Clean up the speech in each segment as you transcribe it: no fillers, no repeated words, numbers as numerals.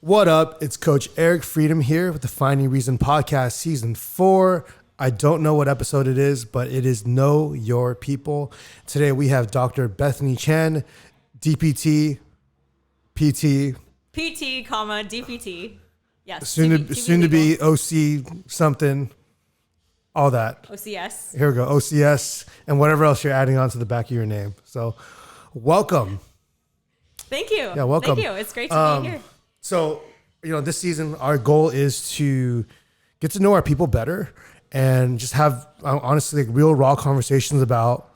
What up? It's Coach Eric Freedom here with the Finding Reason Podcast, Season 4. I don't know what episode it is, but it is Know Your People. Today we have Dr. Bethany Chan, DPT, PT. PT, comma, DPT. Yes. Soon to be OC something, all that. OCS. Here we go, OCS, and whatever else you're adding on to the back of your name. So welcome. Thank you. Yeah, welcome. Thank you. It's great to be here. So, this season, our goal is to get to know our people better and just have, honestly, like real raw conversations about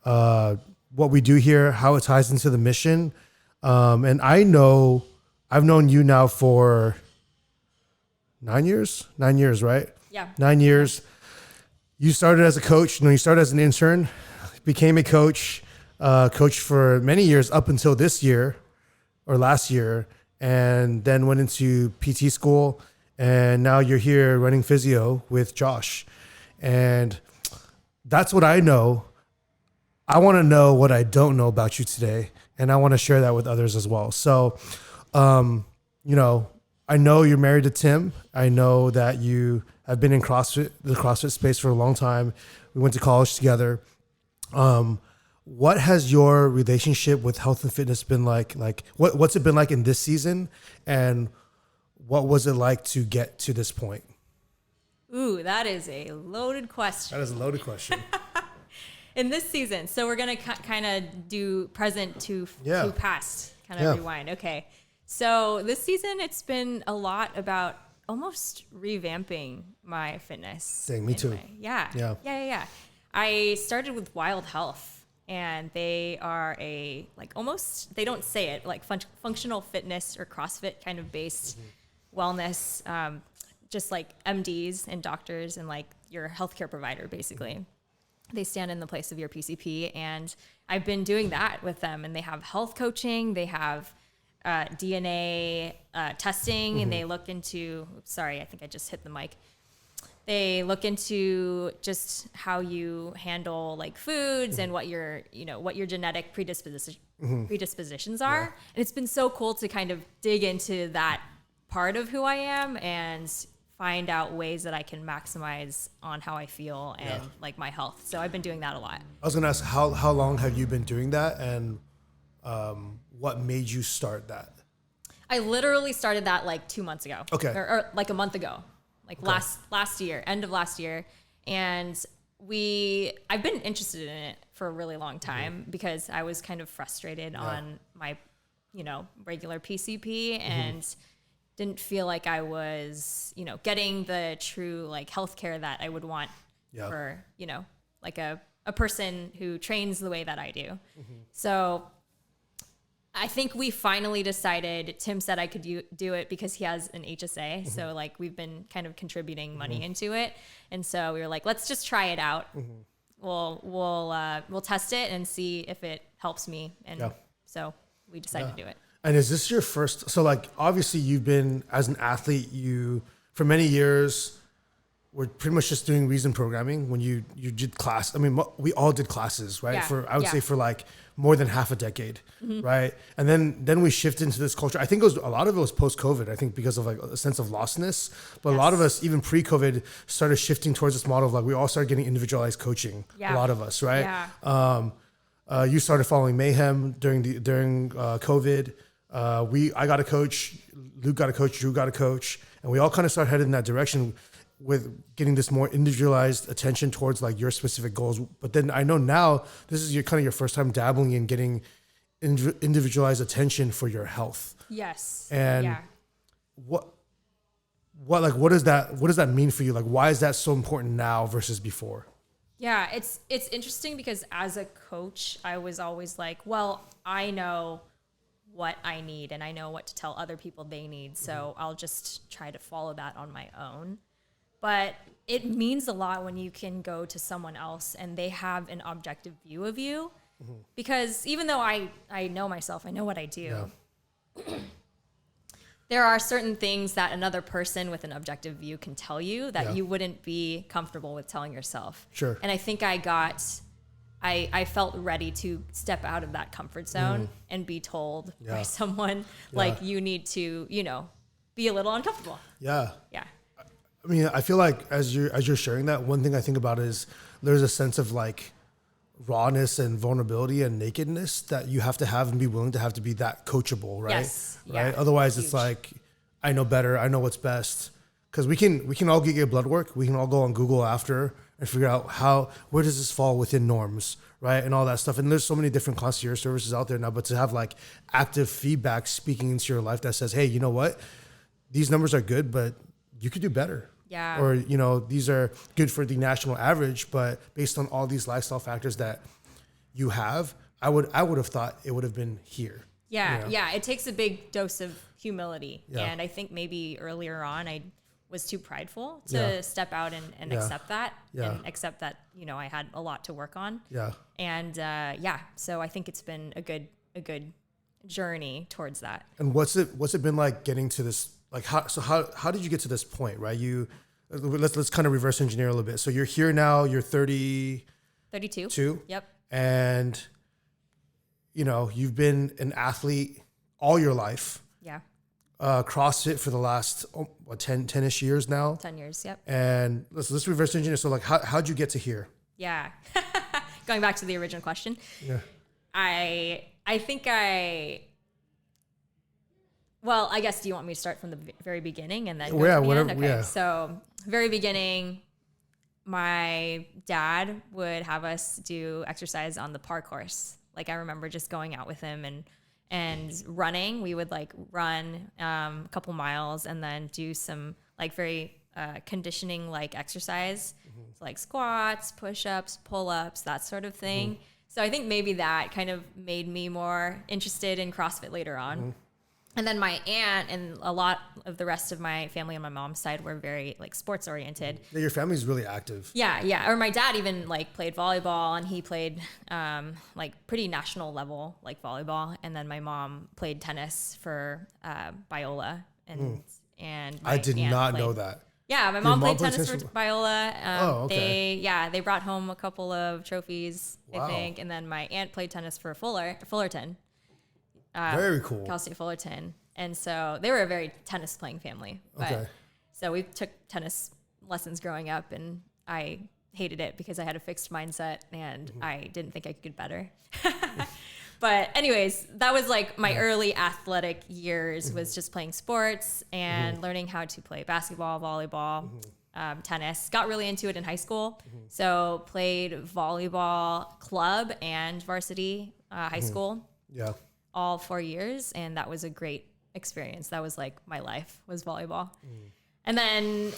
what we do here, how it ties into the mission. And I've known you now for 9 years, right? Yeah. 9 years. You started as a coach, you started as an intern, became a coach for many years up until this year or last year, and then went into PT school, and now you're here running physio with Josh. And that's what I know. I want to know what I don't know about you today, and I want to share that with others as well. So, I know you're married to Tim. I know that you have been in the CrossFit space for a long time. We went to college together. What has your relationship with health and fitness been like? Like, what's it been like in this season? And what was it like to get to this point? Ooh, that is a loaded question. That is a loaded question. In this season, so we're going to kind of do present to past, kind of rewind. Okay. So this season, it's been a lot about almost revamping my fitness. Dang, me too. Yeah. I started with Wild Health. And they are they don't say it, like functional fitness or CrossFit kind of based wellness, just like MDs and doctors and like your healthcare provider, basically. They stand in the place of your PCP. And I've been doing that with them. And they have health coaching. They have DNA testing. And they look into, sorry, I think I just hit the mic. They look into just how you handle like foods and what your genetic predispositions are. Yeah. And it's been so cool to kind of dig into that part of who I am and find out ways that I can maximize on how I feel and like my health. So I've been doing that a lot. I was going to ask, how long have you been doing that, and what made you start that? I literally started that like 2 months ago. Okay. Or like a month ago. Like last year, end of last year. And I've been interested in it for a really long time because I was kind of frustrated on my, regular PCP and didn't feel like I was, getting the true like healthcare that I would want for, like a person who trains the way that I do. So I think we finally decided, Tim said I could do it because he has an HSA. So like we've been kind of contributing money into it. And so we were like, let's just try it out. We'll test it and see if it helps me. And so we decided to do it. And is this your first, so like, obviously you've been, as an athlete, for many years, we're pretty much just doing reason programming when you did class. I mean, we all did classes, right? I would say for like more than half a decade, right? And then we shifted into this culture. I think a lot of it was post-COVID, I think, because of like a sense of lostness. But a lot of us, even pre-COVID, started shifting towards this model of like, we all started getting individualized coaching, a lot of us, right? Yeah. You started following Mayhem during COVID. I got a coach, Luke got a coach, Drew got a coach, and we all kind of started headed in that direction with getting this more individualized attention towards like your specific goals. But then I know now this is your first time dabbling in getting individualized attention for your health. Yes. And what does that mean for you? Like, why is that so important now versus before? Yeah, it's interesting because as a coach, I was always like, well, I know what I need and I know what to tell other people they need. So I'll just try to follow that on my own. But it means a lot when you can go to someone else and they have an objective view of you. Because even though I know myself, I know what I do, there are certain things that another person with an objective view can tell you that you wouldn't be comfortable with telling yourself. Sure. And I think I felt ready to step out of that comfort zone and be told by someone like, you need to, be a little uncomfortable. Yeah. Yeah. I mean, I feel like as you're sharing that, one thing I think about is there's a sense of like rawness and vulnerability and nakedness that you have to have and be willing to have to be that coachable, right? Yes. Right. Yeah. Otherwise, Huge. it's like, I know better. I know what's best. Because we can all get blood work. We can all go on Google after and figure out where does this fall within norms, right? And all that stuff. And there's so many different concierge services out there now, but to have like active feedback speaking into your life that says, hey, you know what? These numbers are good, but you could do better. Yeah. Or, you know, these are good for the national average, but based on all these lifestyle factors that you have, I would have thought it would have been here. Yeah. You know? Yeah. It takes a big dose of humility. Yeah. And I think maybe earlier on I was too prideful to step out and accept that and accept that, you know, I had a lot to work on. Yeah. And so I think it's been a good journey towards that. And what's it been like getting to this? Like how did you get to this point? Right. Let's kind of reverse engineer a little bit. So you're here now. You're 32. Yep. And you know you've been an athlete all your life. Yeah. CrossFit for the last 10-ish years now. 10 years. Yep. And let's reverse engineer. So like how'd you get to here? Yeah. Going back to the original question. Yeah. I think well, I guess, do you want me to start from the very beginning and then go to the whatever. end? Okay. Yeah. So very beginning, my dad would have us do exercise on the park course. Like I remember just going out with him and running. We would like run a couple miles and then do some like very conditioning like exercise, so like squats, push-ups, pull-ups, that sort of thing. So I think maybe that kind of made me more interested in CrossFit later on. And then my aunt and a lot of the rest of my family on my mom's side were very like sports oriented. Yeah, your family's really active. Yeah. Or my dad even like played volleyball and he played like pretty national level like volleyball. And then my mom played tennis for Biola and I did not know that. Yeah, my mom played tennis for Biola. Okay. They brought home a couple of trophies, Wow. I think. And then my aunt played tennis for Fullerton. Very cool. Cal State Fullerton. And so they were a very tennis playing family. But Okay. So we took tennis lessons growing up and I hated it because I had a fixed mindset and I didn't think I could get better. But anyways, that was like my early athletic years was just playing sports and learning how to play basketball, volleyball, tennis. Got really into it in high school. So played volleyball club and varsity high school. Yeah. All 4 years, and that was a great experience. That was like my life was volleyball. And then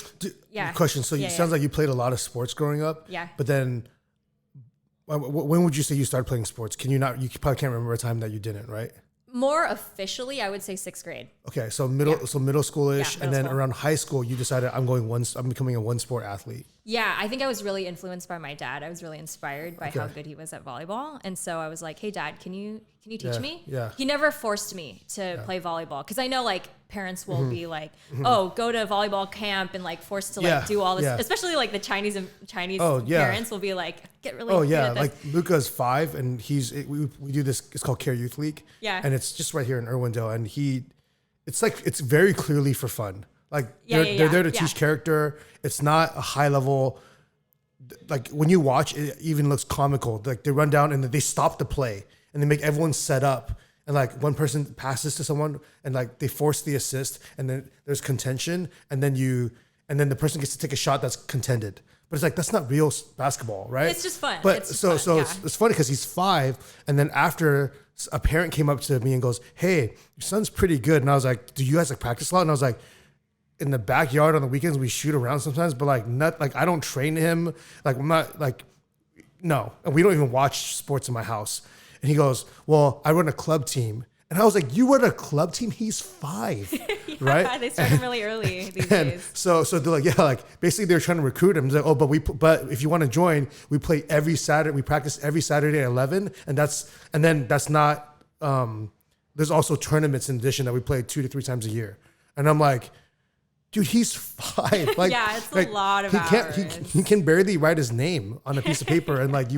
Question. So it sounds like you played a lot of sports growing up. Yeah. But then when would you say you started playing sports? You probably can't remember a time that you didn't, right? more officially, I would say 6th grade. Okay, so middle schoolish, Yeah, and then school. around high school, you decided I'm becoming a one sport athlete. Yeah, I think I was really influenced by my dad. I was really inspired by how good he was at volleyball, and so I was like, "Hey, Dad, can you teach me?" Yeah. He never forced me to play volleyball because I know like parents will be like, "Oh, go to volleyball camp," and like forced to like do all this. Yeah. Especially like the Chinese Oh, yeah. parents will be like, "Get really Oh good yeah, at this." like Luca's 5, and we do this. It's called Care Youth League. Yeah. and it's just right here in Irwindale, and it's very clearly for fun. Like they're there to teach character. It's not a high level. Like when you watch, it even looks comical. Like they run down and they stop the play and they make everyone set up. And like one person passes to someone and like they force the assist, and then there's contention, and then the person gets to take a shot that's contended. But it's like that's not real basketball, right? It's just fun. But It's so fun, yeah. it's funny because he's 5, and then after a parent came up to me and goes, "Hey, your son's pretty good," and I was like, "Do you guys like practice a lot?" And I was like, in the backyard on the weekends, we shoot around sometimes, but like I don't train him. Like I'm not like, no. And we don't even watch sports in my house. And he goes, "Well, I run a club team." And I was like, "You run a club team? He's 5, right?" They start them really early these And days. so they're like, yeah, like basically they're trying to recruit him. He's like, "Oh, but if you want to join, we play every Saturday. We practice every Saturday at 11, and that's not. There's also tournaments in addition that we play 2 to 3 times a year." And I'm like, dude, he's 5. Like, Yeah, it's a lot of hours. He can barely write his name on a piece of paper, and like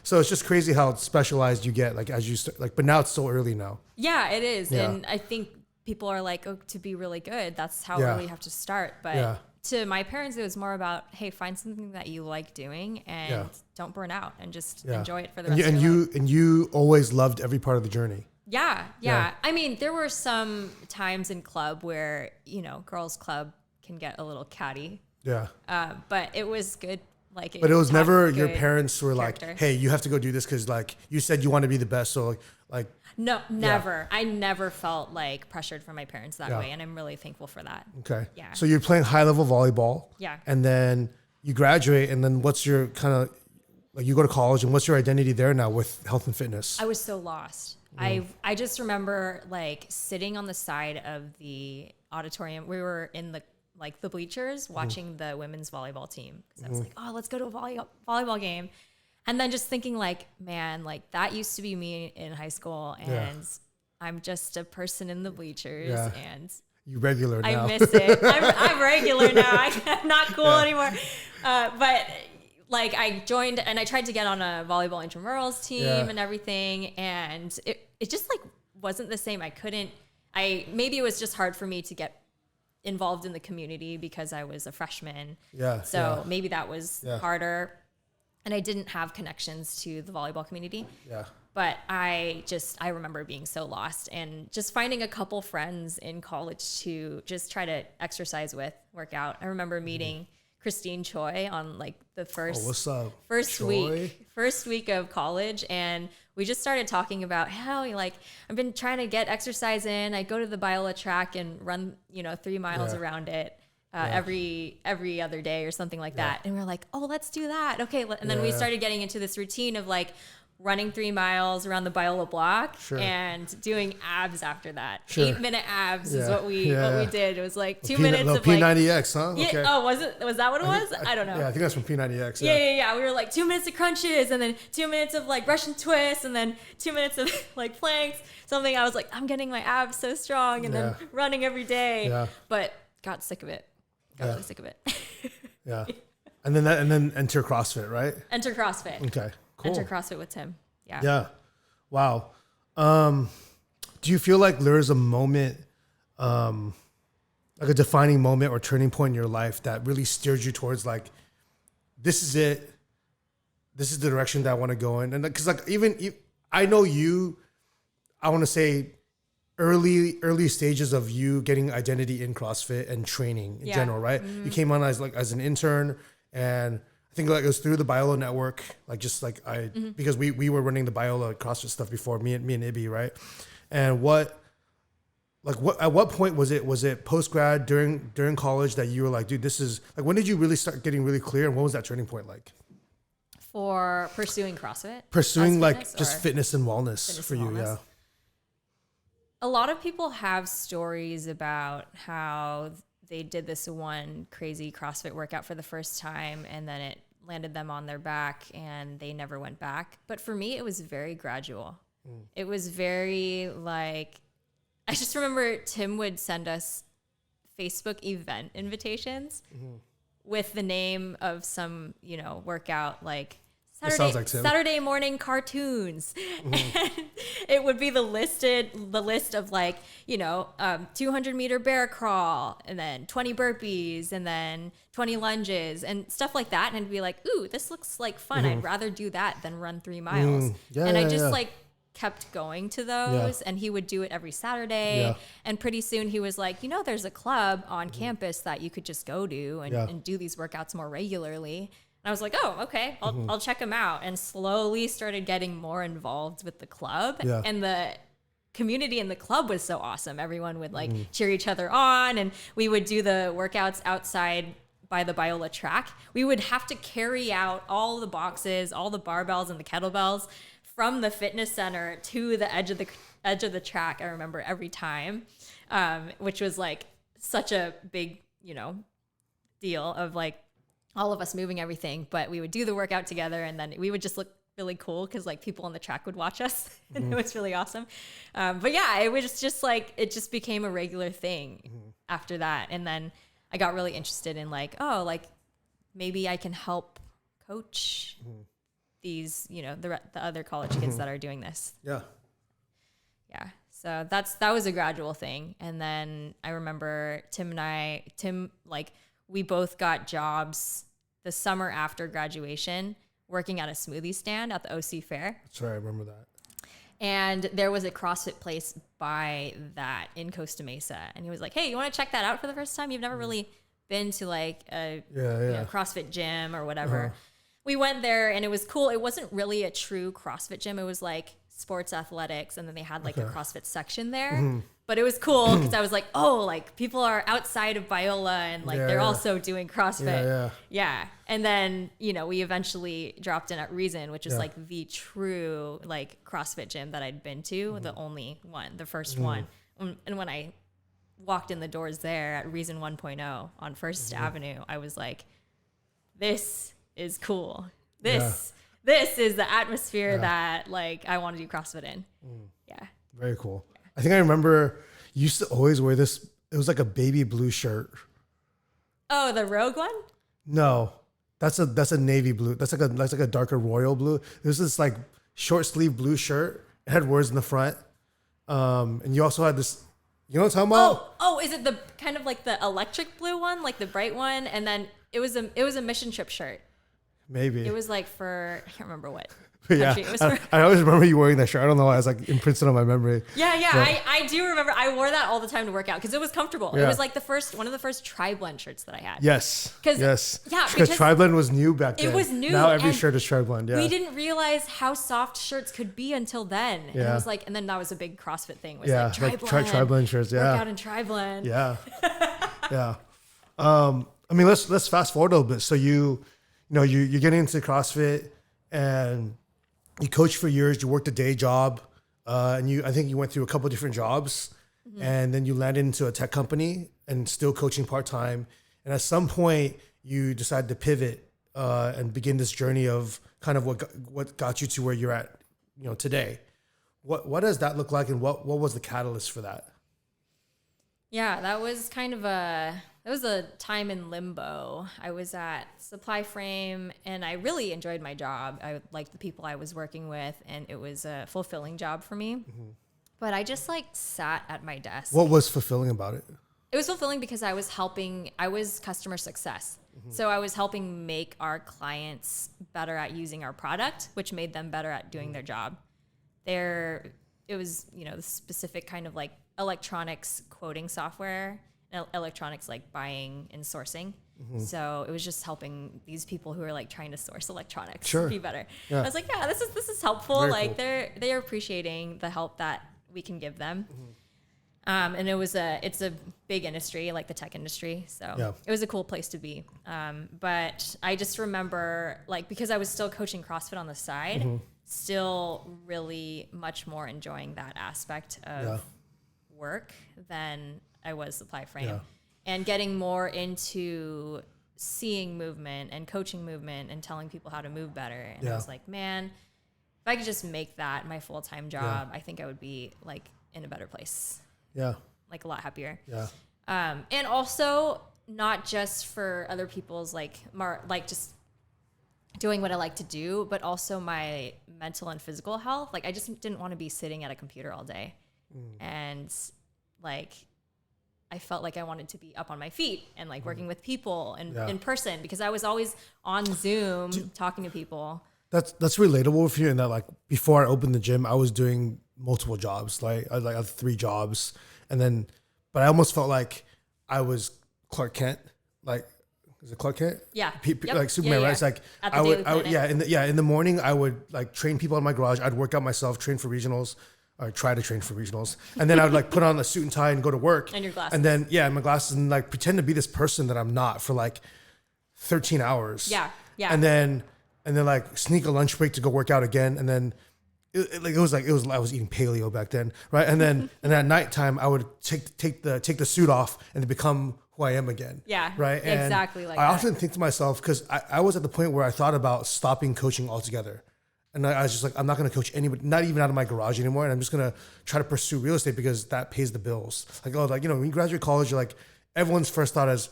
so it's just crazy how specialized you get. Like as you start, like, but now it's so early now. Yeah, it is. Yeah. And I think people are like, oh, to be really good, that's how Yeah. early you have to start. But to my parents, it was more about, hey, find something that you like doing and don't burn out and just enjoy it for the rest of your life. And you always loved every part of the journey. Yeah. I mean, there were some times in club where, girls club can get a little catty. Yeah. But it was good. Like, but it was never your parents were character. Like, hey, you have to go do this because like you said you want to be the best. So like no, never. I never felt like pressured from my parents that way. And I'm really thankful for that. Okay. Yeah. So you're playing high level volleyball. Yeah. And then you graduate, and then what's your kind of like you go to college, and what's your identity there now with health and fitness? I was so lost. I just remember like sitting on the side of the auditorium. We were in the bleachers watching the women's volleyball team. So I was like, oh, let's go to a volleyball game. And then just thinking like, man, like that used to be me in high school. And I'm just a person in the bleachers and you regular now. I miss it. I'm regular now. I'm not cool anymore. But like I joined and I tried to get on a volleyball intramurals team and everything. And it just like wasn't the same. Maybe it was just hard for me to get involved in the community because I was a freshman. So maybe that was harder. And I didn't have connections to the volleyball community. But I remember being so lost and just finding a couple friends in college to just try to exercise with, work out. I remember meeting Christine Choi on like the first week of college, and we just started talking about how like I've been trying to get exercise in. I go to the Biola track and run 3 miles around it every other day or something like that. And we're like, oh, let's do that. Okay, and then we started getting into this routine of like running 3 miles around the Biola block and doing abs after that. 8-minute abs is what we did. It was like 2 minutes of P90X, huh? Yeah, okay. Oh, was that what it was? I don't know. Yeah, I think that's from P90X. Yeah. We were like 2 minutes of crunches and then 2 minutes of like Russian twists and then 2 minutes of like planks. Something I was like, I'm getting my abs so strong and then running every day. But got sick of it. Got really sick of it. And then enter CrossFit, right? Enter CrossFit. Okay. Cool. Enter CrossFit with Tim. Yeah. Wow. Do you feel like there is a moment, like a defining moment or turning point in your life that really steered you towards like, this is it. This is the direction that I want to go in. And because like I know you, I want to say early stages of you getting identity in CrossFit and training in general, right? You came on as an intern, and I think like it was through the Biola network, like just like because we were running the Biola CrossFit stuff before me and Ibby, right? And at what point was it post grad during college that you were like, dude, this is like, when did you really start getting really clear, and what was that turning point like? For pursuing CrossFit? Pursuing like just fitness and wellness for you, yeah. A lot of people have stories about how they did this one crazy CrossFit workout for the first time and then it landed them on their back and they never went back. But for me, it was very gradual. It was very like, I just remember Tim would send us Facebook event invitations with the name of some, workout like Saturday morning cartoons. And it would be the list of like, 200-meter bear crawl and then 20 burpees and then 20 lunges and stuff like that. And I'd be like, ooh, this looks like fun. I'd rather do that than run 3 miles. I just like kept going to those and he would do it every Saturday. And pretty soon he was like, there's a club on campus that you could just go to and do these workouts more regularly. And I was like, oh, okay, I'll check them out. And slowly started getting more involved with the club. And the community in the club was so awesome. Everyone would like cheer each other on. And we would do the workouts outside by the Biola track. We would have to carry out all the boxes, all the barbells and the kettlebells from the fitness center to the edge of the track. I remember every time, which was like such a big, deal of like, all of us moving everything, but we would do the workout together and then we would just look really cool because like people on the track would watch us and it was really awesome. But yeah, it was just like, it just became a regular thing after that. And then I got really interested in like, oh, like maybe I can help coach these, the other college kids that are doing this. Yeah. So that was a gradual thing. And then I remember Tim, like we both got jobs the summer after graduation working at a smoothie stand at the OC Fair. That's right. I remember that. And there was a CrossFit place by that in Costa Mesa. And he was like, hey, you want to check that out for the first time? You've never really been to like a you know, CrossFit gym or whatever. We went there and it was cool. It wasn't really a true CrossFit gym. It was like sports athletics. And then they had like a CrossFit section there. But it was cool because I was like, oh, like people are outside of Biola and like they're also doing CrossFit. Yeah. And then, you know, we eventually dropped in at Reason, which is like the true like CrossFit gym that I'd been to, the only one, the first one. And when I walked in the doors there at Reason 1.0 on First Avenue, I was like, this is cool. This is the atmosphere that like I want to do CrossFit in. Yeah. Very cool. I think I remember you used to always wear this. It was like a baby blue shirt. Oh, the Rogue one? No, that's a navy blue. That's like a darker royal blue. There's this like short sleeve blue shirt. It had words in the front. And you also had this. You know what I'm talking about? Oh, is it the kind of like the electric blue one, like the bright one? And then it was a mission trip shirt. Maybe it was like for I can't remember what. Yeah, it was for, I always remember you wearing that shirt. I don't know why. It's like imprinted on my memory. Yeah. I do remember. I wore that all the time to work out because it was comfortable. It was like one of the first Tri-Blend shirts that I had. Yes. Because Tri-Blend was new back then. It was new. Now every shirt is Tri-Blend. Yeah. We didn't realize how soft shirts could be until then. And it was like, and then that was a big CrossFit thing. Was like Tri-Blend, Tri-Blend shirts. Yeah. Work out in Tri-Blend. Yeah. Yeah. I mean, let's fast forward a little bit. So you getting into CrossFit and you coached for years, you worked a day job, and I think you went through a couple of different jobs, and then you landed into a tech company and still coaching part-time. And at some point you decided to pivot and begin this journey of kind of what got you to where you're at, today. What does that look like, and what was the catalyst for that? Yeah, that was kind of a time in limbo. I was at Supply Frame and I really enjoyed my job. I liked the people I was working with and it was a fulfilling job for me. But I just like sat at my desk. What was fulfilling about it? It was fulfilling because I was customer success. So I was helping make our clients better at using our product, which made them better at doing their job. It was, the specific kind of like electronics quoting software, electronics like buying and sourcing. So it was just helping these people who are like trying to source electronics be better. Yeah. I was like, yeah, this is helpful. Very like cool. They're appreciating the help that we can give them. And it's a big industry, like the tech industry. So it was a cool place to be. But I just remember like, because I was still coaching CrossFit on the side, still really much more enjoying that aspect of work than I was Supply Frame, and getting more into seeing movement and coaching movement and telling people how to move better. And I was like, man, if I could just make that my full-time job, I think I would be like in a better place. Yeah. Like a lot happier. Yeah. And also not just for other people's like just doing what I like to do, but also my mental and physical health. Like I just didn't want to be sitting at a computer all day. And like I felt like I wanted to be up on my feet and like working with people and in person, because I was always on Zoom talking to people. That's relatable for you in that, like, before I opened the gym, I was doing multiple jobs. Like I had 3 jobs, but I almost felt like I was Clark Kent. Like, is it Clark Kent? Yeah. Like Superman, right? It's like I would in the morning I would like train people in my garage. I'd work out myself, train for regionals. Or try to train for regionals, and then I would like put on a suit and tie and go to work. And your glasses. And then my glasses, and like pretend to be this person that I'm not for like 13 hours. Yeah. And then like sneak a lunch break to go work out again, and then it was I was eating paleo back then, right? And then and at nighttime I would take the suit off and become who I am again. Yeah. Right. And exactly like I often think to myself, because I was at the point where I thought about stopping coaching altogether. And I was just like, I'm not going to coach anybody, not even out of my garage anymore. And I'm just going to try to pursue real estate because that pays the bills. Like, when you graduate college, you're like, everyone's first thought is,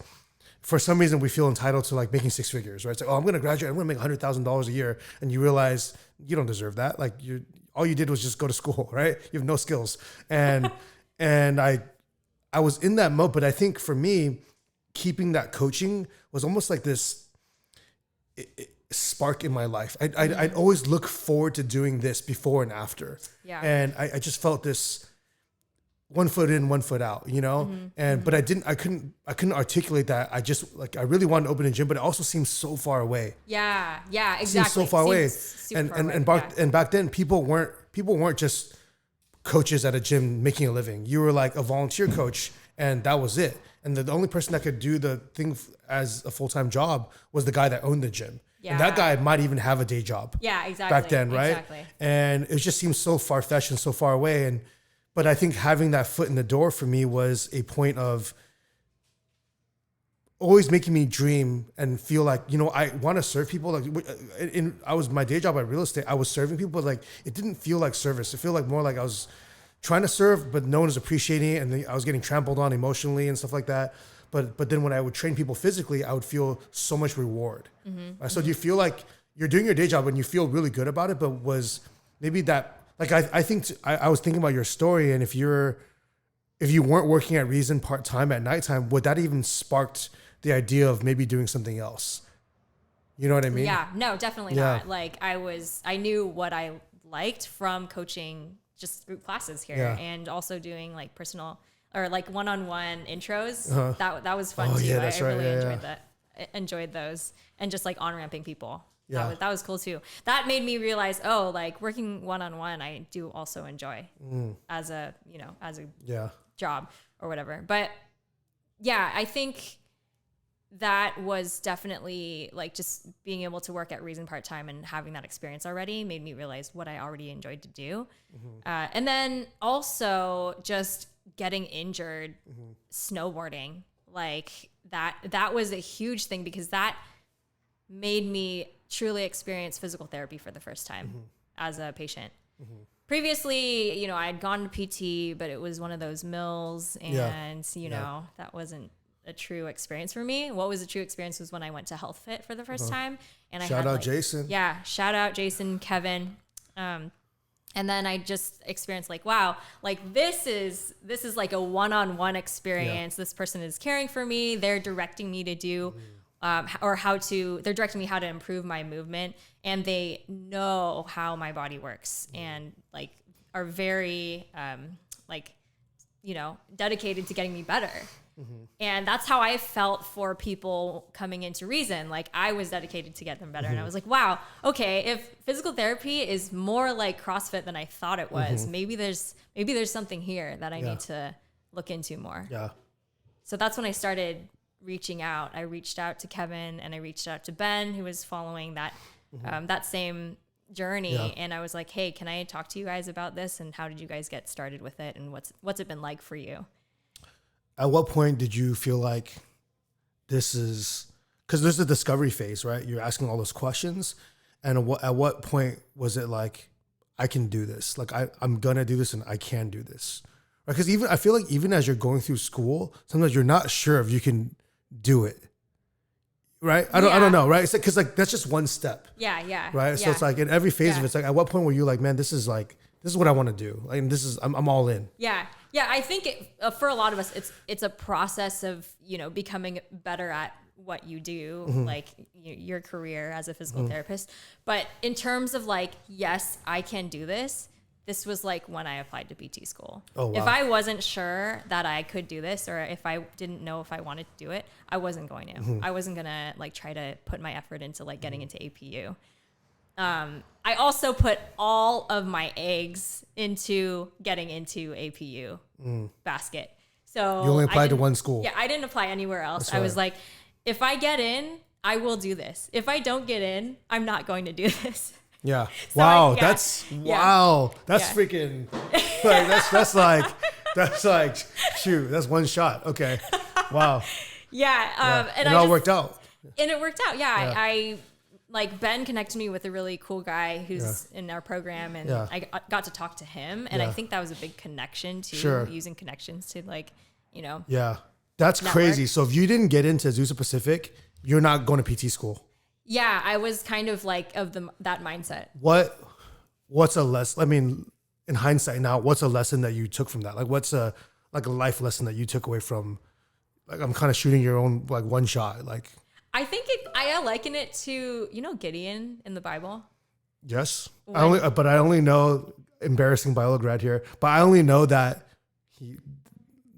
for some reason, we feel entitled to like making 6 figures, right? It's like, I'm going to graduate, I'm going to make $100,000 a year. And you realize you don't deserve that. Like, all you did was just go to school, right? You have no skills. And, and I was in that mode, but I think for me, keeping that coaching was almost like this spark in my life. I'd always look forward to doing this before and after. Yeah. And I just felt this 1 foot in, 1 foot out, you know? And, but I couldn't articulate that. I really wanted to open a gym, but it also seemed so far away. Yeah. Yeah, exactly. It seemed so far away. And back then people weren't just coaches at a gym making a living. You were like a volunteer coach and that was it. And the only person that could do the thing as a full-time job was the guy that owned the gym. Yeah. And that guy might even have a day job. Yeah, exactly. Back then, right? Exactly. And it just seems so far-fetched and so far away. But I think having that foot in the door for me was a point of always making me dream and feel like, you know, I want to serve people. Like my day job at real estate, I was serving people, but like, it didn't feel like service. It felt like more like I was trying to serve, but no one was appreciating it. And I was getting trampled on emotionally and stuff like that. But then when I would train people physically, I would feel so much reward. So do you feel like you're doing your day job and you feel really good about it, but was maybe that, like, I think I was thinking about your story, and if you weren't working at Reason part-time at nighttime, would that even sparked the idea of maybe doing something else? You know what I mean? Yeah, no, definitely not. Like I knew what I liked from coaching just group classes here and also doing like personal or like one-on-one intros. That was fun too. Yeah, I right. really enjoyed that. Enjoyed those, and just like on-ramping people. Yeah. That was cool too. That made me realize, like working one-on-one, I do also enjoy as a job or whatever. But yeah, I think that was definitely like just being able to work at Reason part-time and having that experience already made me realize what I already enjoyed to do. And then also just getting injured snowboarding, like that was a huge thing because that made me truly experience physical therapy for the first time as a patient. Previously, I'd gone to PT, but it was one of those mills and, that wasn't a true experience for me. What was a true experience was when I went to Health Fit for the first time. And shout out Jason. Yeah. Shout out Jason, Kevin. And then I just experienced like, wow, like this is like a one-on-one experience. This person is caring for me. They're directing me to do they're directing me how to improve my movement, and they know how my body works and like are very dedicated to getting me better. And that's how I felt for people coming into Reason. Like I was dedicated to get them better. And I was like, wow, okay, if physical therapy is more like CrossFit than I thought it was, maybe there's something here that I need to look into more. Yeah. So that's when I started reaching out. I reached out to Kevin and I reached out to Ben, who was following that that same journey. Yeah. And I was like, hey, can I talk to you guys about this? And how did you guys get started with it? And what's it been like for you? At what point did you feel like this is, because there's the discovery phase, right? You're asking all those questions. And at what point was it like, I can do this? Like I'm going to do this and I can do this. Right? Because I feel like even as you're going through school, sometimes you're not sure if you can do it. Right? I don't know. Right? It's like, cause like, that's just one step. Yeah. Yeah. Right. So it's like in every phase of it, it's like, at what point were you like, man, this is what I want to do. Like, I'm all in. Yeah. Yeah. I think for a lot of us, it's a process of, becoming better at what you do, like your career as a physical therapist. But in terms of like, yes, I can do this. This was like when I applied to PT school. Oh, wow. If I wasn't sure that I could do this, or if I didn't know if I wanted to do it, I wasn't going to. I wasn't going to like try to put my effort into like getting into APU. I also put all of my eggs into getting into APU basket. So you only applied to one school. Yeah, I didn't apply anywhere else. That's I was like, if I get in, I will do this. If I don't get in, I'm not going to do this. Yeah. So wow. That's freaking like that's like shoot, that's one shot. Okay. Wow. And it all worked out. And it worked out. Yeah. I like Ben connected me with a really cool guy who's in our program, and I got to talk to him, and I think that was a big connection to using connections to like, Yeah. That's network. Crazy. So if you didn't get into Azusa Pacific, you're not going to PT school. Yeah, I was kind of like that mindset. What what's a lesson? I mean, in hindsight now, what's a lesson that you took from that? Like, what's a life lesson that you took away from, like, I'm kind of shooting your own, like, one shot. Like, I think I liken it to, Gideon in the Bible. Yes. I only know, embarrassing Bible grad here, but I only know that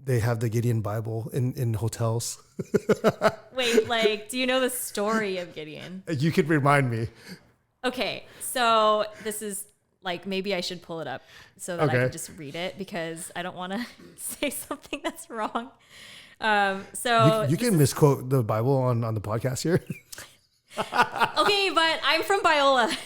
they have the Gideon Bible in hotels. Wait, like, do you know the story of Gideon? You could remind me. Okay, so this is like, maybe I should pull it up so that I can just read it, because I don't want to say something that's wrong. So you can misquote the Bible on the podcast here. Okay, but I'm from Biola.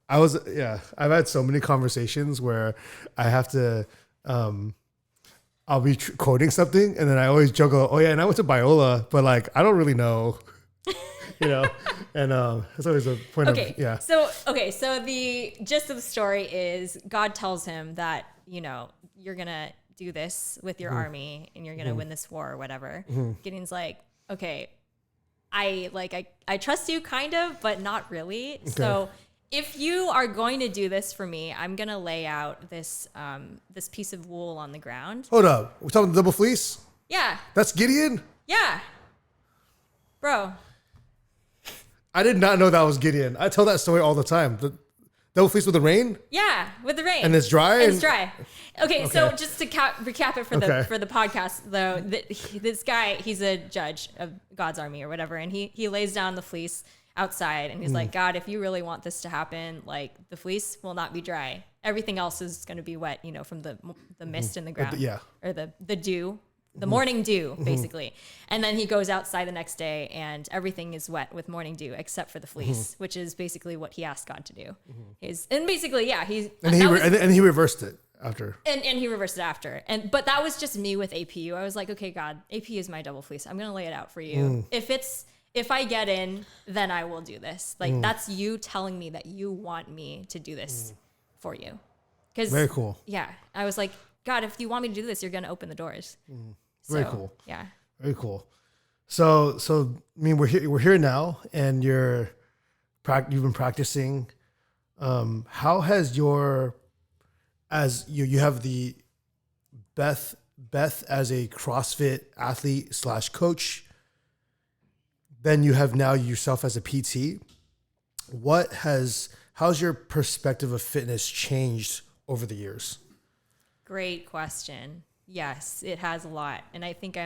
I've had so many conversations where I have to, I'll be quoting something and then I always juggle, oh yeah, and I went to Biola, but like, I don't really know, and it's always a point of, yeah. So the gist of the story is God tells him that, you're going to do this with your army and you're going to win this war or whatever. Gideon's like, okay, I trust you kind of, but not really. Okay. So if you are going to do this for me, I'm going to lay out this piece of wool on the ground. Hold up. We're talking double fleece? Yeah. That's Gideon? Yeah. Bro. I did not know that was Gideon. I tell that story all the time. The double fleece with the rain? Yeah, with the rain. And it's dry? It's dry. Okay, so just to recap it for the podcast, though, this guy, he's a judge of God's army or whatever, and he lays down the fleece outside, and he's like, God, if you really want this to happen, like, the fleece will not be dry. Everything else is going to be wet, from the mist in the ground, or the dew. The morning dew, basically. And then he goes outside the next day and everything is wet with morning dew except for the fleece, which is basically what he asked God to do. And he reversed it after. And he reversed it after. But that was just me with APU. I was like, okay, God, AP is my double fleece. I'm going to lay it out for you. If I get in, then I will do this. Like, that's you telling me that you want me to do this for you. Very cool. Yeah. I was like, God, if you want me to do this, you're going to open the doors. Very cool. Yeah. Very cool. So I mean, we're here now, and you've been practicing. How has you have the Beth as a CrossFit athlete / coach. Then you have now yourself as a PT. How's your perspective of fitness changed over the years? Great question. Yes, it has a lot. And I think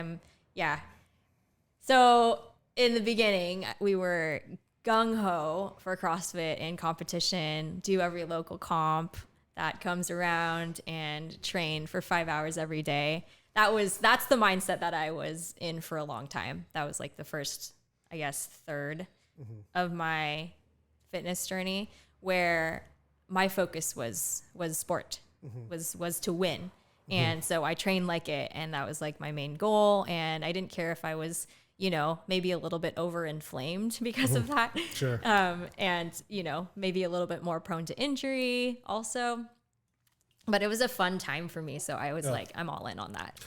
So in the beginning, we were gung-ho for CrossFit and competition, do every local comp that comes around and train for 5 hours every day. That's the mindset that I was in for a long time. That was like the first, I guess, third of my fitness journey, where my focus was sport, was to win. And so I trained like it, and that was like my main goal. And I didn't care if I was, maybe a little bit overinflamed because of that. Sure. And, maybe a little bit more prone to injury also. But it was a fun time for me. So I was like, I'm all in on that.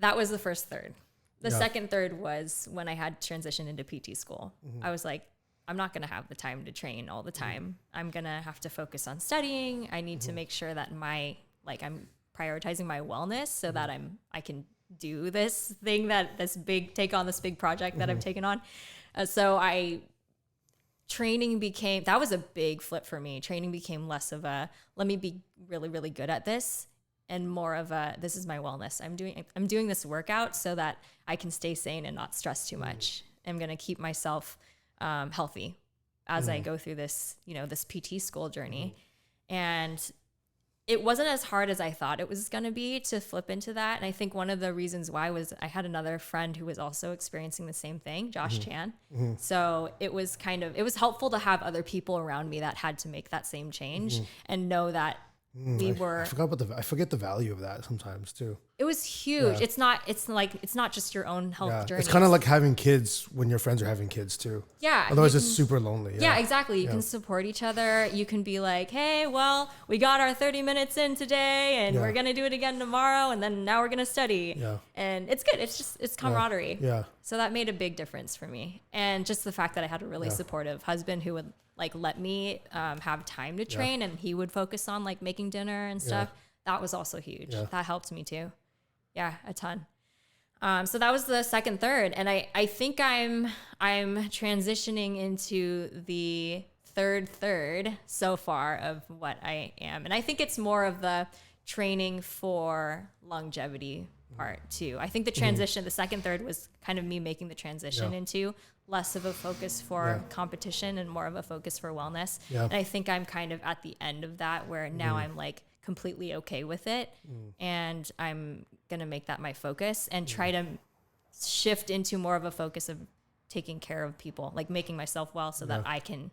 That was the first third. The second third was when I had transitioned into PT school. I was like, I'm not going to have the time to train all the time. I'm going to have to focus on studying. I need to make sure that I'm prioritizing my wellness so that I can do this thing, take on this big project that I've taken on. Training became, that was a big flip for me. Training became less of a, let me be really, really good at this, and more of a, this is my wellness. I'm doing this workout so that I can stay sane and not stress too much. I'm going to keep myself healthy as I go through this, this PT school journey. And it wasn't as hard as I thought it was going to be to flip into that. And I think one of the reasons why was I had another friend who was also experiencing the same thing, Josh Chan. So it was helpful to have other people around me that had to make that same change and know that I forget the value of that sometimes too. It was huge. Yeah. It's not just your own health journey. It's kind of like having kids when your friends are having kids too. Yeah. Otherwise it's super lonely. Yeah, exactly. You can support each other. You can be like, hey, well, we got our 30 minutes in today and we're going to do it again tomorrow. And then now we're going to study. Yeah. And it's good. It's camaraderie. Yeah. So that made a big difference for me. And just the fact that I had a really supportive husband who would like let me have time to train, and he would focus on like making dinner and stuff. That was also huge. That helped me too. Yeah, a ton. So that was the second third, and I think I'm transitioning into the third so far of what I am, and I think it's more of the training for longevity part too. I think the transition, the second third, was kind of me making the transition into less of a focus for competition and more of a focus for wellness. And I think I'm kind of at the end of that, where now I'm like completely okay with it, and I'm gonna make that my focus and try to shift into more of a focus of taking care of people, like making myself well so that I can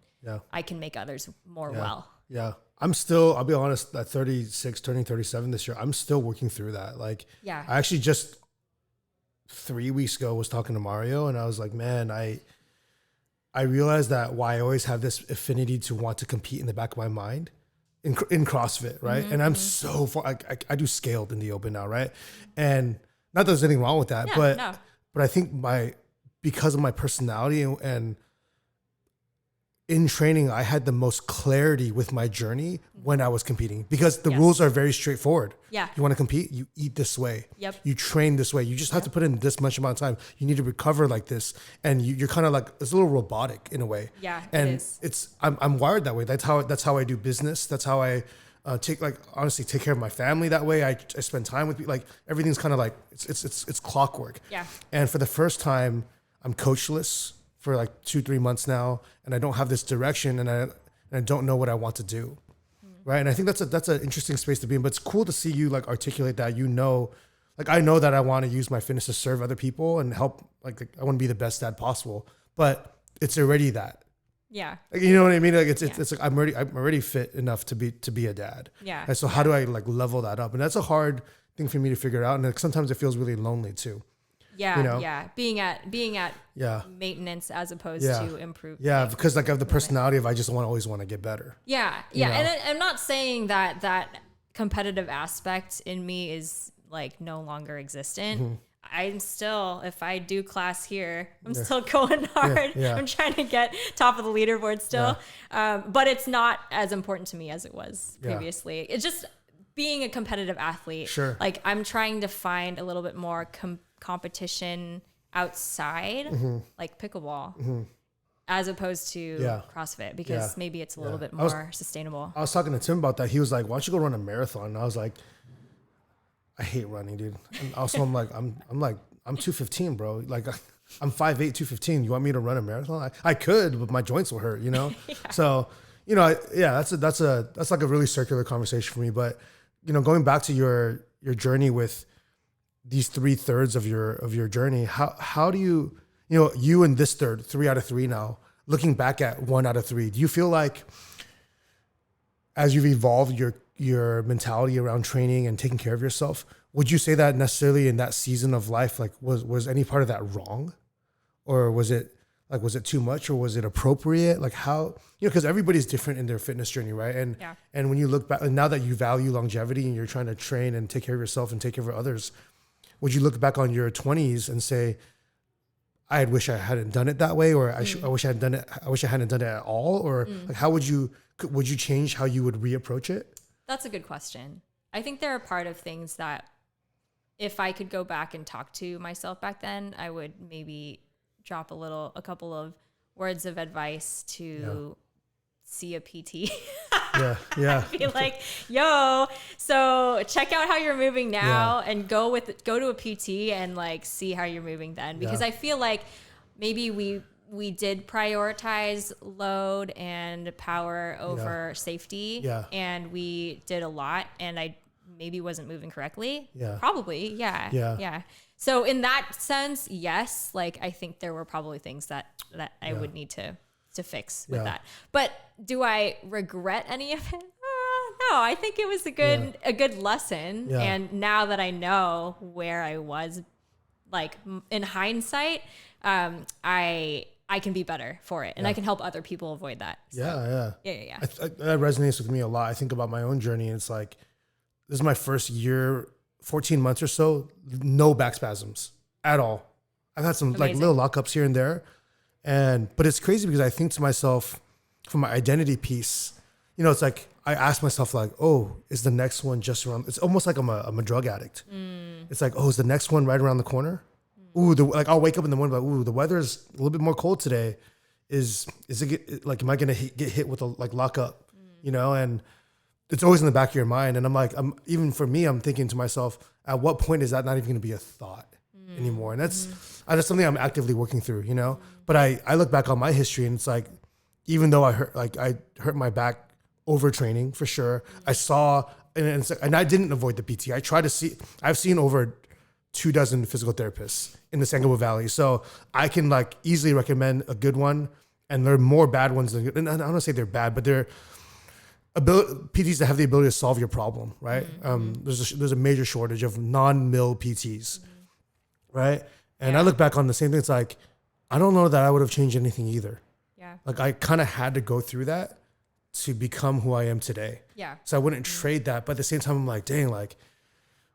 make others more well. Yeah. I'm still, I'll be honest, at 36, turning 37 this year, I'm still working through that. Like, I actually just 3 weeks ago was talking to Mario, and I was like, man, I realized that why I always have this affinity to want to compete in the back of my mind in CrossFit, right? And I'm so far, I do scaled in the open now, right? And not that there's anything wrong with that, but I think because of my personality and in training, I had the most clarity with my journey when I was competing, because the rules are very straightforward. You want to compete, you eat this way. You train this way. You just have to put in this much amount of time. You need to recover like this. And you're kind of like, it's a little robotic in a way. And it is. I'm wired that way. That's how I do business. That's how I take care of my family that way. I spend time with people. Like, everything's kind of like, it's clockwork. And for the first time, I'm coachless for like 2-3 months now, and I don't have this direction, and I don't know what I want to do, right? And I think that's an interesting space to be in. But it's cool to see you like articulate that. Like, I know that I want to use my fitness to serve other people and help. Like I want to be the best dad possible, but it's already that. Like, you know what I mean? Like it's like I'm already fit enough to be a dad. And so how do I like level that up? And that's a hard thing for me to figure out. And like, sometimes it feels really lonely too. Being at maintenance as opposed to improvement. Because like I have the personality of I just always want to get better. And I'm not saying that competitive aspect in me is like no longer existent. I'm still, if I do class here, I'm still going hard. I'm trying to get top of the leaderboard still. But it's not as important to me as it was previously. It's just being a competitive athlete. Like, I'm trying to find a little bit more competition outside, like pickleball, as opposed to CrossFit, because maybe it's a little bit more sustainable. I was talking to Tim about that. He was like, why don't you go run a marathon? And I was like, I hate running, dude. And also I'm like, I'm 215, bro. Like, I'm 5'8", 215. You want me to run a marathon? I could, but my joints will hurt, you know? So, you know, that's like a really circular conversation for me. But, you know, going back to your journey with these 3/3 of your journey, how do you in this third, 3 out of 3 now, looking back at 1 out of 3, do you feel like as you've evolved your mentality around training and taking care of yourself, would you say that necessarily in that season of life, like was any part of that wrong, or was it too much, or was it appropriate? Like, how, because everybody's different in their fitness journey, right? And when you look back, and now that you value longevity and you're trying to train and take care of yourself and take care of others, would you look back on your 20s and say, I wish I hadn't done it that way, or I wish I had done it. I wish I hadn't done it at all, or like, how would you change how you would reapproach it? That's a good question. I think there are part of things that if I could go back and talk to myself back then, I would maybe drop a couple of words of advice to see a PT. Be like, yo, so check out how you're moving now and go to a PT and like see how you're moving then. Because I feel like maybe we did prioritize load and power over safety, and we did a lot, and I maybe wasn't moving correctly. Probably. So in that sense, yes, like I think there were probably things that I would need to fix with that. But do I regret any of it? No, I think it was a good lesson. And now that I know where I was, like in hindsight, I can be better for it, and I can help other people avoid that. So, that resonates with me a lot. I think about my own journey, and it's like, this is my first year, 14 months or so, no back spasms at all. I've had some like little lockups here and there, but it's crazy because I think to myself, for my identity piece, it's like I ask myself like, oh, is the next one just around? It's almost like I'm a drug addict. It's like, oh, is the next one right around the corner? Ooh, like I'll wake up in the morning like, ooh, the weather is a little bit more cold today. Is it like, am I gonna get hit with a like lockup? And it's always in the back of your mind. And I'm like, even for me, I'm thinking to myself, at what point is that not even gonna be a thought anymore? And that's something I'm actively working through, But I look back on my history and it's like, even though I hurt my back overtraining for sure, I saw, and I didn't avoid the PT. I've seen over 24 physical therapists in the San Gabriel Valley. So I can like easily recommend a good one, and there are more bad ones than good. And I don't want to say they're bad, but they're PTs that have the ability to solve your problem, right? There's a major shortage of non-mill PTs, right? And I look back on the same thing. It's like, I don't know that I would have changed anything either. Yeah. Like I kind of had to go through that to become who I am today. Yeah. So I wouldn't trade that. But at the same time, I'm like, dang, like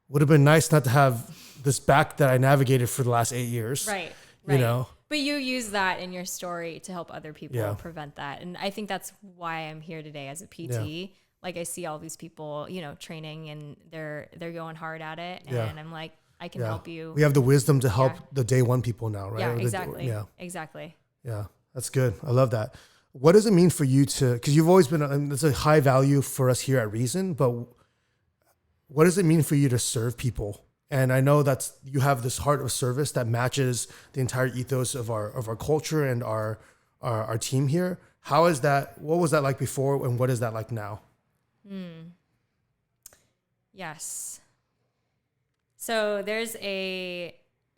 would have been nice not to have this back that I navigated for the last 8 years. Right. But you use that in your story to help other people prevent that. And I think that's why I'm here today as a PT. Yeah. Like I see all these people, training and they're going hard at it. And I'm like, I can help you. We have the wisdom to help the day one people now, right? Yeah, exactly. Exactly. Yeah, that's good. I love that. What does it mean for you because you've always been, it's a high value for us here at Reason, but what does it mean for you to serve people? And I know that you have this heart of service that matches the entire ethos of our culture and our team here. How is that? What was that like before, and what is that like now? Yes. So there's a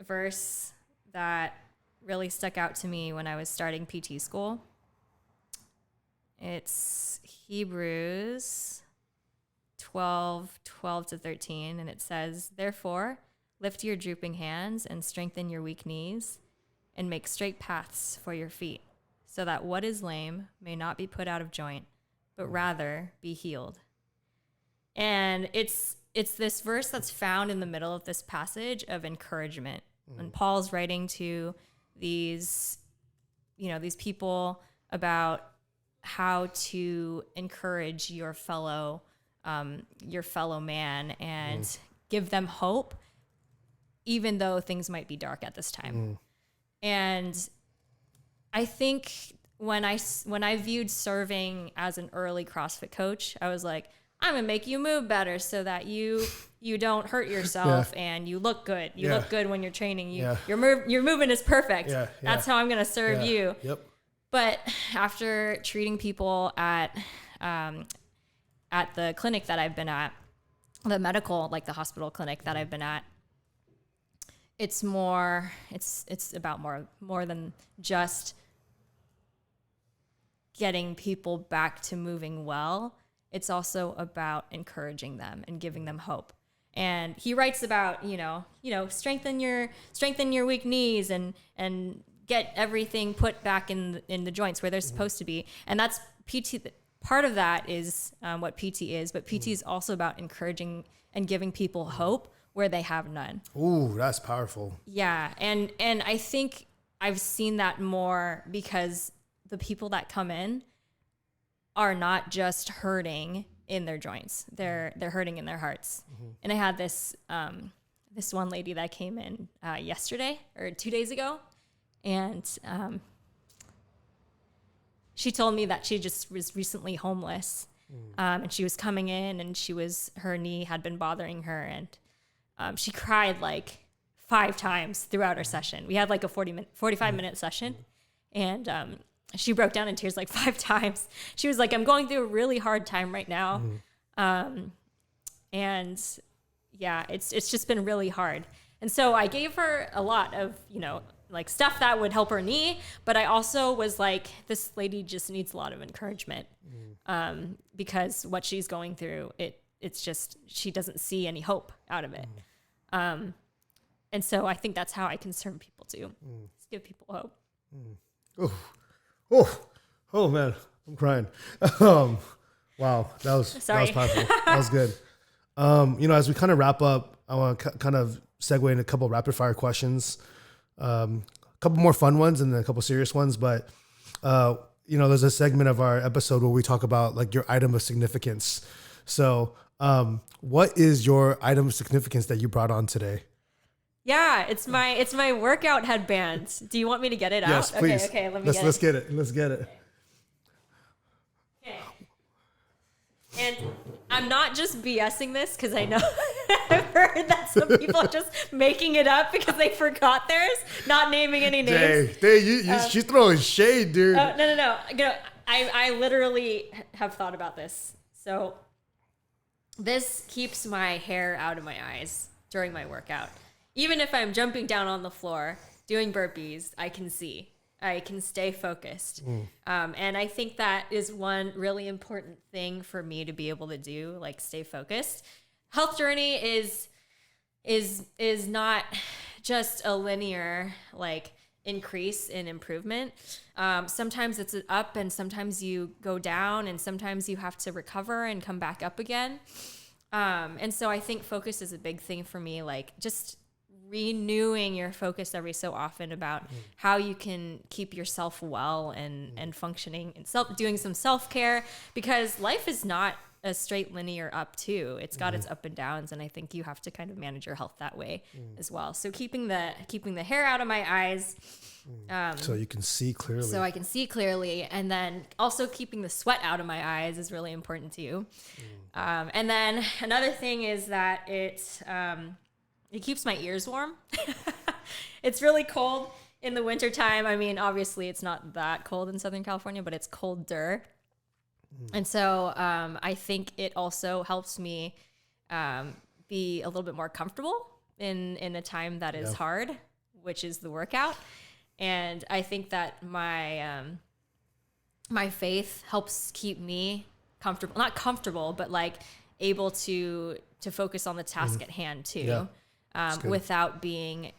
verse that really stuck out to me when I was starting PT school. It's Hebrews 12:12-13, and it says, "Therefore, lift your drooping hands and strengthen your weak knees, and make straight paths for your feet, so that what is lame may not be put out of joint, but rather be healed." And it's this verse that's found in the middle of this passage of encouragement. When Paul's writing to these people about how to encourage your fellow man and give them hope, even though things might be dark at this time. And I think when I viewed serving as an early CrossFit coach, I was like, I'm gonna make you move better so that you don't hurt yourself and you look good. You look good when you're training. Your movement is perfect. That's how I'm gonna serve you. Yep. But after treating people at the clinic that I've been at, the medical, like the hospital clinic that I've been at, it's about more than just getting people back to moving well. It's also about encouraging them and giving them hope. And he writes about, strengthen your weak knees and get everything put back in the joints where they're supposed to be. And that's PT. Part of that is what PT is, but PT is also about encouraging and giving people hope where they have none. Ooh, that's powerful. Yeah. And I think I've seen that more because the people that come in are not just hurting in their joints. They're hurting in their hearts. And I had this one lady that came in yesterday or 2 days ago, and she told me that she just was recently homeless, and she was coming in, and her knee had been bothering her, and she cried like 5 times throughout our session. We had like a 45-minute session, and she broke down in tears like 5 times. She was like, I'm going through a really hard time right now. And yeah, it's just been really hard. And so I gave her a lot of, like stuff that would help her knee. But I also was like, this lady just needs a lot of encouragement, because what she's going through, it's just, she doesn't see any hope out of it. And so I think that's how I can serve people too. Just give people hope. Oh man, I'm crying. Wow, that was powerful. That was good. As we kind of wrap up, I want to kind of segue into a couple of rapid fire questions, a couple more fun ones and then a couple serious ones. But there's a segment of our episode where we talk about like your item of significance. So, what is your item of significance that you brought on today? Yeah, it's my workout headband. Do you want me to get it out? Yes, please. Okay, let's get it. Let's get it. Okay. And I'm not just BSing this because I know I've heard that some people are just making it up because they forgot theirs, not naming any names. She's throwing shade, dude. No. I literally have thought about this. So this keeps my hair out of my eyes during my workout. Even if I'm jumping down on the floor, doing burpees, I can see. I can stay focused. And I think that is one really important thing for me to be able to do, like stay focused. Health journey is not just a linear like increase in improvement. Sometimes it's an up and sometimes you go down and sometimes you have to recover and come back up again. And so I think focus is a big thing for me, like just renewing your focus every so often about how you can keep yourself well and functioning and doing some self-care, because life is not a straight linear up too. It's got its up and downs, and I think you have to kind of manage your health that way as well. So keeping the hair out of my eyes, so you can see clearly. So I can see clearly, and then also keeping the sweat out of my eyes is really important too. And then another thing is that it keeps my ears warm. It's really cold in the wintertime. I mean, obviously it's not that cold in Southern California, but it's colder. And so I think it also helps me be a little bit more comfortable in a time that is hard, which is the workout. And I think that my faith helps keep me comfortable, not comfortable, but like able to focus on the task at hand too. Yeah. Without being,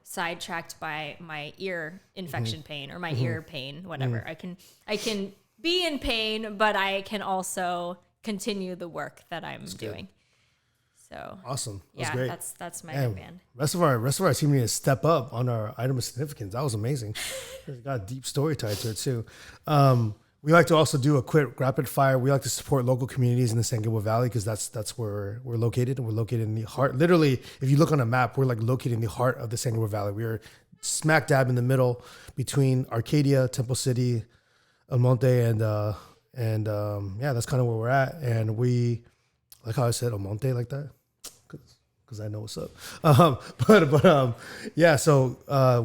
sidetracked by my ear infection pain or my ear pain, whatever. I can be in pain, but I can also continue the work that I'm doing. So awesome. That's great. That's my headband. Rest of our team need to step up on our item of significance. That was amazing. It's got a deep story tied to it too. We like to also do a quick rapid fire. We like to support local communities in the San Gabriel Valley because that's where we're located. And we're located in the heart. Literally, if you look on a map, we're like located in the heart of the San Gabriel Valley. We're smack dab in the middle between Arcadia, Temple City, El Monte, and that's kind of where we're at. And we, like how I said El Monte like that, because I know what's up. So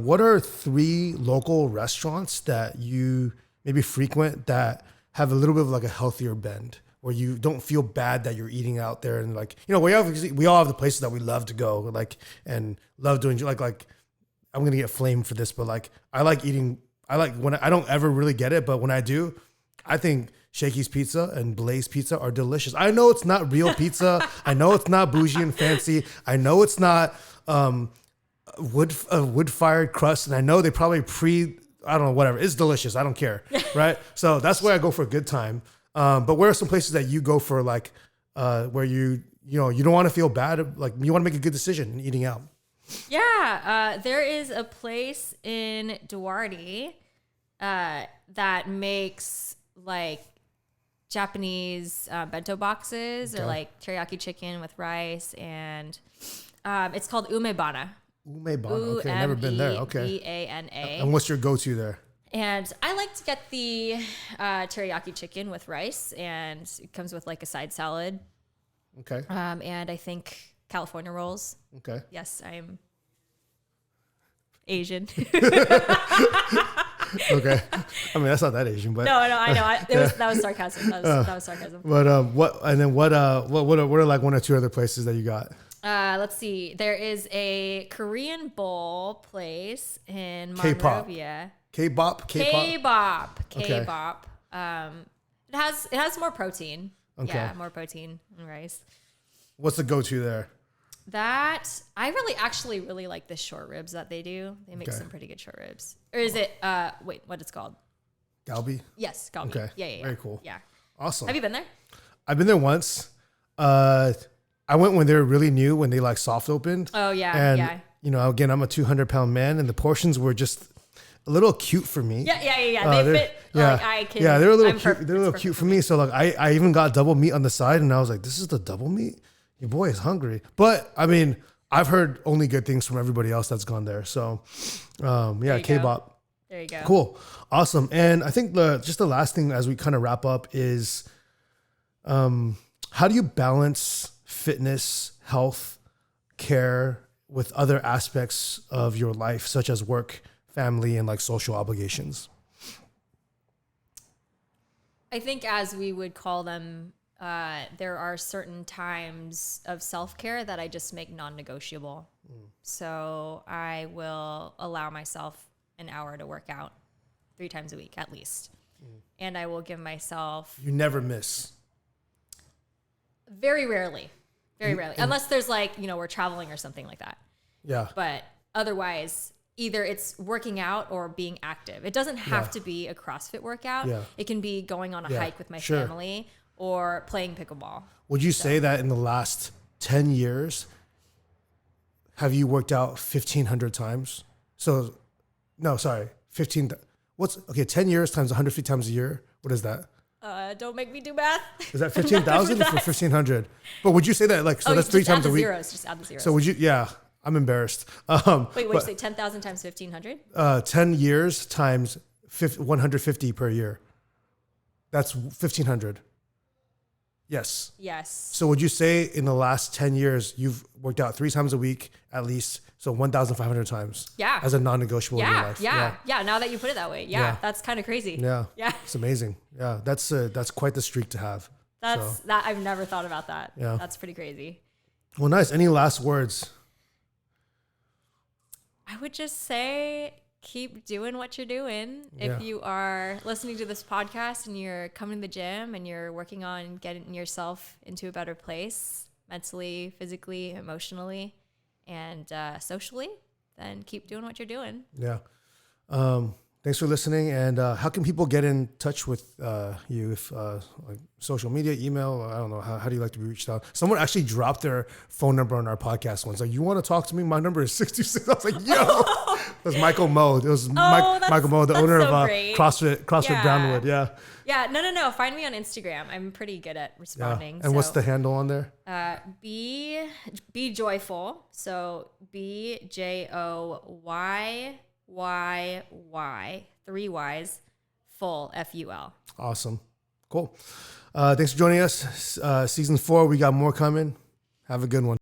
what are 3 local restaurants that you maybe frequent that have a little bit of like a healthier bend where you don't feel bad that you're eating out there? And like, we all have the places that we love to go, like, and love doing, like I'm going to get flamed for this, but like, I like when I don't ever really get it, but when I do, I think Shakey's Pizza and Blaze Pizza are delicious. I know it's not real pizza. I know it's not bougie and fancy. I know it's not wood-fired crust. And I know they probably I don't know, whatever. It's delicious. I don't care. Right? So that's where I go for a good time. But where are some places that you go for like where you don't want to feel bad, like you want to make a good decision in eating out? Yeah. There is a place in Duarte that makes like Japanese bento boxes or like teriyaki chicken with rice, and it's called Umebana. Umebana. Okay, never been there. Okay. Bana. And what's your go-to there? And I like to get the teriyaki chicken with rice, and it comes with like a side salad. Okay. And I think California rolls. Okay. Yes, I'm Asian. Okay. I mean, that's not that Asian, but no, I know. That was sarcasm. That was sarcasm. But what are like 1 or 2 other places that you got? Let's see. There is a Korean bowl place in Monrovia. K-bop. K-bop. Okay. It has more protein. Okay. Yeah, more protein and rice. What's the go-to there? That I really like the short ribs that they do. They make some pretty good short ribs. Or is it what it's called? Galbi? Yes, Galbi. Okay. Yeah. Very cool. Yeah. Awesome. Have you been there? I've been there once. I went when they were really new, when they like soft opened. Oh yeah. And again, I'm a 200-pound man, and the portions were just a little cute for me. Yeah. They fit. Yeah, like, I can, yeah, they're a little I'm cute. perfect. They're a little cute for me. So like, I even got double meat on the side, and I was like, this is the double meat. Your boy is hungry. But I mean, I've heard only good things from everybody else that's gone there. So, K-pop. There you go. Cool, awesome. And I think the last thing as we kind of wrap up is, how do you balance fitness, health, care with other aspects of your life, such as work, family, and like social obligations? I think, as we would call them, there are certain times of self-care that I just make non-negotiable. So I will allow myself an hour to work out 3 times a week at least. And I will give myself... You never miss. Very rarely. Very rarely. Unless there's like, we're traveling or something like that. Yeah. But otherwise, either it's working out or being active. It doesn't have to be a CrossFit workout. Yeah. It can be going on a hike with my family or playing pickleball. Would you say that in the last 10 years, have you worked out 1,500 times? So, no, sorry, 15. 10 years times 150 times a year? What is that? Don't make me do math. Is that 15,000 or 1,500? But would you say that so that's 3 times a week? Just add the zeros. So would you? Yeah, I'm embarrassed. Wait, you say 10,000 times 1,500? 10 years times 150 per year. That's 1,500. Yes. Yes. So would you say in the last 10 years, you've worked out 3 times a week at least, so 1,500 times? Yeah. As a non-negotiable in your life? Yeah. Now that you put it that way. Yeah. That's kind of crazy. Yeah. Yeah. It's amazing. Yeah. That's quite the streak to have. That I've never thought about that. Yeah. That's pretty crazy. Well, nice. Any last words? I would just say, keep doing what you're doing. Yeah. If you are listening to this podcast and you're coming to the gym and you're working on getting yourself into a better place, mentally, physically, emotionally, and socially, then keep doing what you're doing. Yeah. Thanks for listening. And how can people get in touch with you? If like social media, email, I don't know. How do you like to be reached out? Someone actually dropped their phone number on our podcast once. Like, you want to talk to me? My number is 66. I was like, yo. It was Michael Mo. It was Michael Mo, the owner of CrossFit Brownwood. Yeah. Yeah. No. Find me on Instagram. I'm pretty good at responding. Yeah. And what's the handle on there? Be joyful. So BJOYYY, 3 Y's, full, FUL. Awesome. Cool. Thanks for joining us. Season 4, we got more coming. Have a good one.